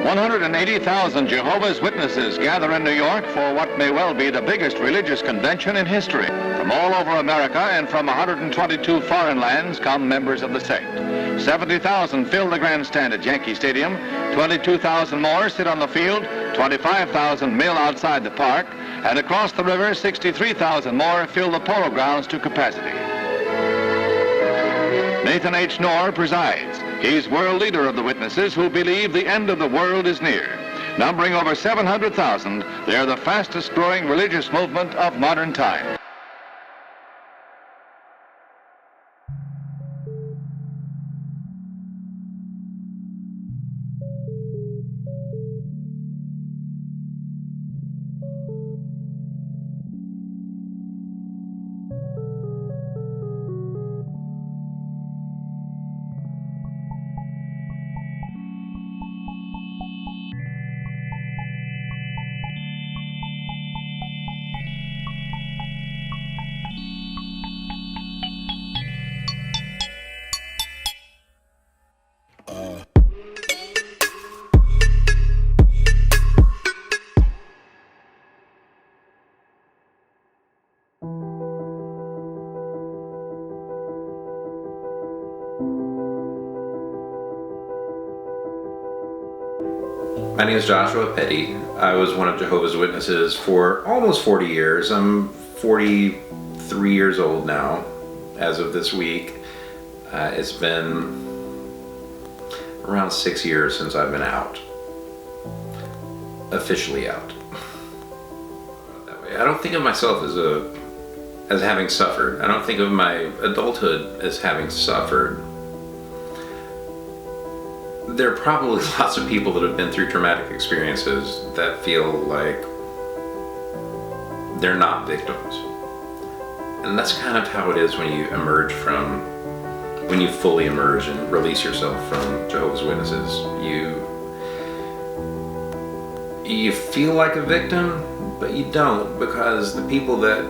180,000 Jehovah's Witnesses gather in New York for what may well be the biggest religious convention in history. From all over America and from 122 foreign lands come members of the sect. 70,000 fill the grandstand at Yankee Stadium, 22,000 more sit on the field, 25,000 mill outside the park, and across the river, 63,000 more fill the polo grounds to capacity. Nathan H. Knorr presides. He's world leader of the witnesses who believe the end of the world is near. Numbering over 700,000, they're the fastest growing religious movement of modern time. My name is Joshua Petty. I was one of Jehovah's Witnesses for almost 40 years. I'm 43 years old now, as of this week. It's been around 6 years since I've been out. Officially out. I don't think of myself as having suffered. I don't think of my adulthood as having suffered. There are probably lots of people that have been through traumatic experiences that feel like they're not victims. And that's kind of how it is when you when you fully emerge and release yourself from Jehovah's Witnesses. You feel like a victim, but you don't, because the people that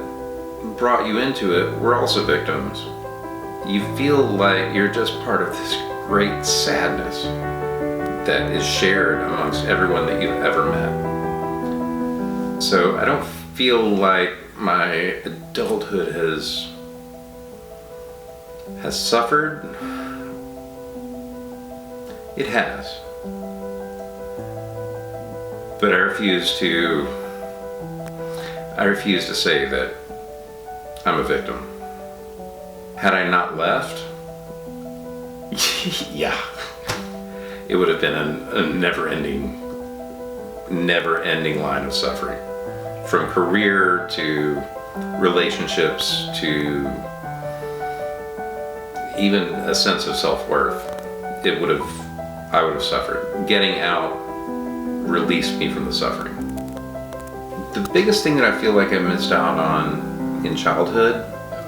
brought you into it were also victims. You feel like you're just part of this great sadness that is shared amongst everyone that you've ever met. So I don't feel like my adulthood has suffered. It has. But I refuse to say that I'm a victim. Had I not left, yeah, it would have been a never-ending line of suffering. From career to relationships to even a sense of self-worth, I would have suffered. Getting out released me from the suffering. The biggest thing that I feel like I missed out on in childhood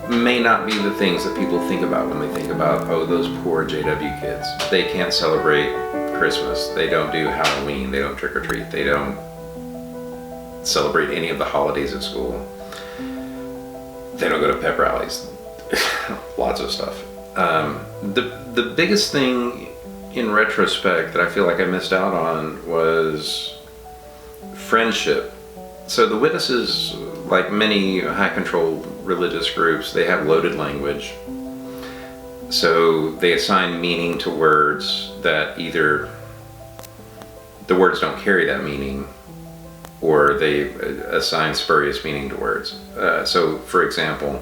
may not be the things that people think about when they think about, oh, those poor JW kids. They can't celebrate Christmas. They don't do Halloween. They don't trick or treat. They don't celebrate any of the holidays at school. They don't go to pep rallies. Lots of stuff. The biggest thing in retrospect that I feel like I missed out on was friendship. So the witnesses, like many high control religious groups, they have loaded language. So they assign meaning to words that either the words don't carry that meaning, or they assign spurious meaning to words. So for example,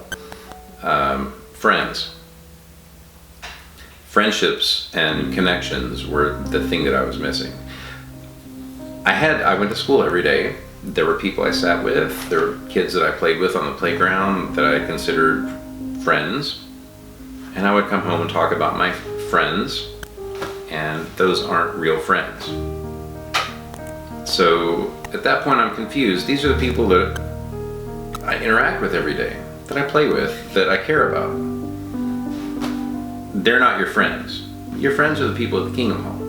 friends. Friendships and connections were the thing that I was missing. I went to school every day. There were people I sat with. There were kids that I played with on the playground that I considered friends. And I would come home and talk about my friends, and those aren't real friends. So at that point I'm confused. These are the people that I interact with every day, that I play with, that I care about. They're not your friends. Your friends are the people at the Kingdom Hall.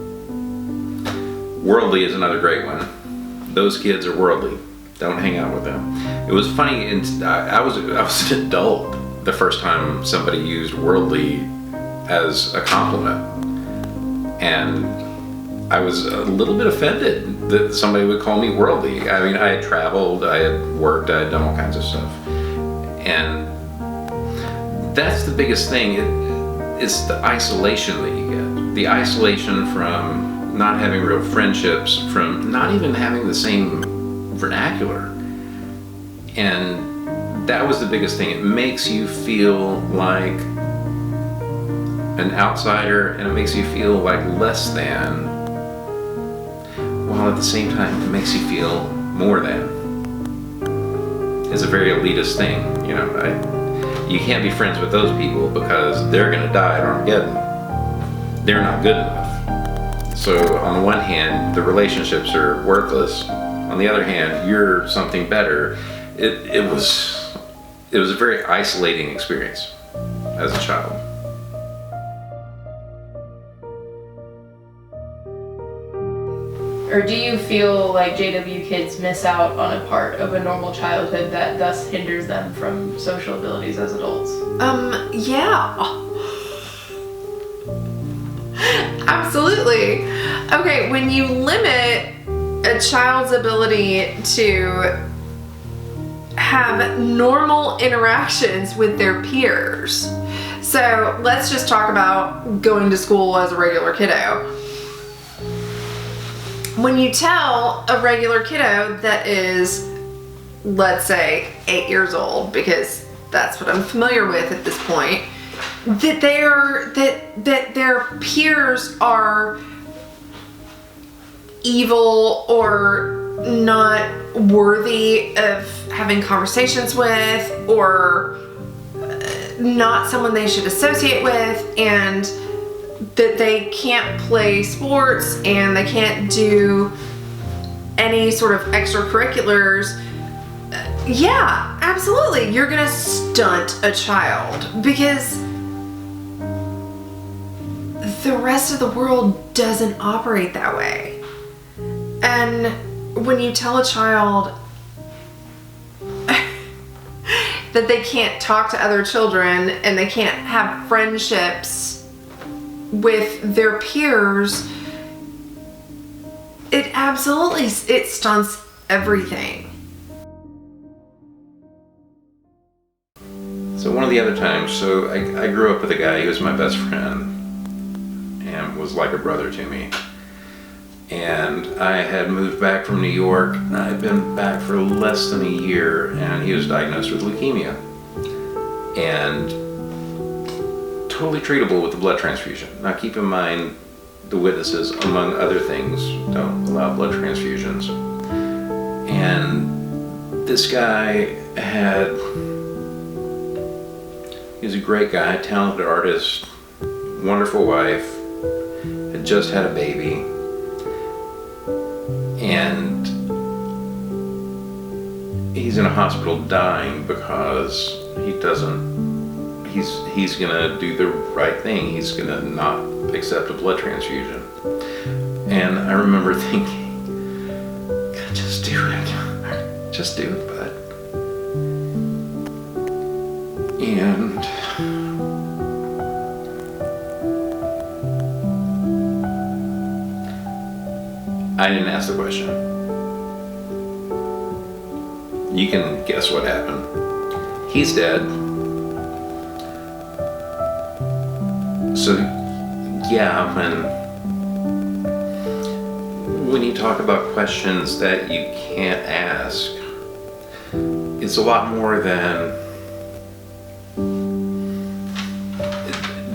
Worldly is another great one. Those kids are worldly. Don't hang out with them. It was funny, I was an adult the first time somebody used worldly as a compliment. And I was a little bit offended that somebody would call me worldly. I mean, I had traveled, I had worked, I had done all kinds of stuff. And that's the biggest thing. It's the isolation that you get. The isolation from not having real friendships, from not even having the same vernacular. And that was the biggest thing. It makes you feel like an outsider, and it makes you feel like less than, while at the same time it makes you feel more than. It's a very elitist thing, you know. You can't be friends with those people because they're gonna die at Armageddon. They're not good enough. So on the one hand, the relationships are worthless. On the other hand, you're something better. It was a very isolating experience as a child. Or do you feel like JW kids miss out on a part of a normal childhood that thus hinders them from social abilities as adults? Yeah. Absolutely. Okay, when you limit a child's ability to have normal interactions with their peers. So let's just talk about going to school as a regular kiddo. When you tell a regular kiddo that is, let's say, 8 years old, because that's what I'm familiar with at this point, that their peers are evil or not worthy of having conversations with, or not someone they should associate with, and that they can't play sports and they can't do any sort of extracurriculars, yeah, absolutely, you're gonna stunt a child because the rest of the world doesn't operate that way. And when you tell a child that they can't talk to other children and they can't have friendships with their peers, it absolutely, it stunts everything. So one of the other times, so I grew up with a guy, he was my best friend and was like a brother to me. And I had moved back from New York. I'd been back for less than a year, and he was diagnosed with leukemia. And totally treatable with a blood transfusion. Now keep in mind, the witnesses, among other things, don't allow blood transfusions. And this guy he was a great guy, talented artist, wonderful wife, had just had a baby, and he's in a hospital dying because he's gonna do the right thing. He's gonna not accept a blood transfusion. And I remember thinking, God, just do it. Just do it, bud. And I didn't ask the question. You can guess what happened. He's dead. So, yeah, when you talk about questions that you can't ask, it's a lot more than,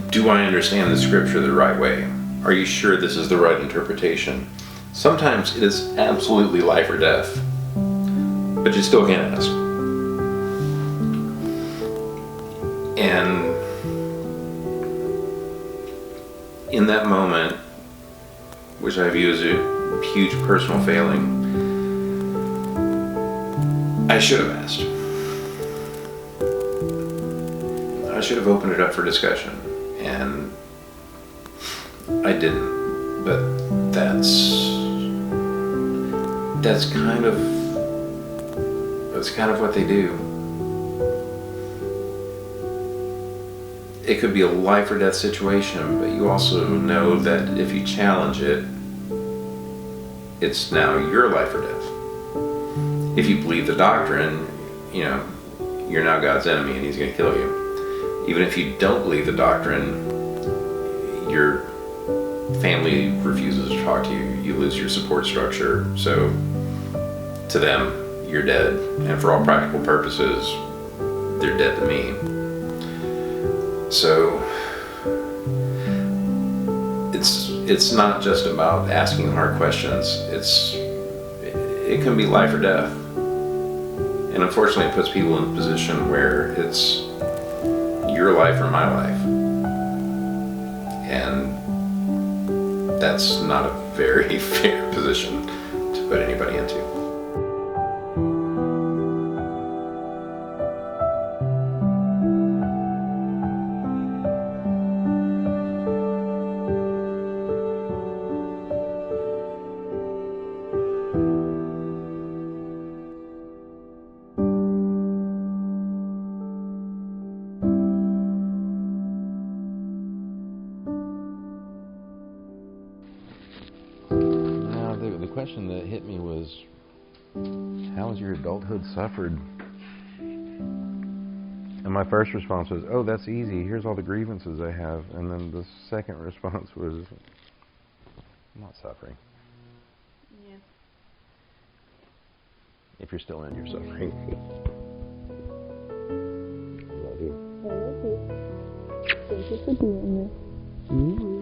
do I understand the scripture the right way? Are you sure this is the right interpretation? Sometimes it is absolutely life or death, but you still can't ask. And in that moment, which I view as a huge personal failing, I should have asked. I should have opened it up for discussion, and I didn't. But that's kind of what they do. It could be a life or death situation, but you also know that if you challenge it, It's now your life or death. If you believe the doctrine, you know, you're now God's enemy and he's going to kill you. Even if you don't believe the doctrine, your family refuses to talk to you. You lose your support structure. So to them, you're dead. And for all practical purposes, they're dead to me. So it's not just about asking hard questions. It can be life or death. And unfortunately, it puts people in a position where it's your life or my life. And that's not a very fair position to put anybody into. The question that hit me was, how has your adulthood suffered? And my first response was, oh, that's easy. Here's all the grievances I have. And then the second response was, I'm not suffering. Yeah. If you're still in, you're suffering. I love you. I love you. Thank you for being here.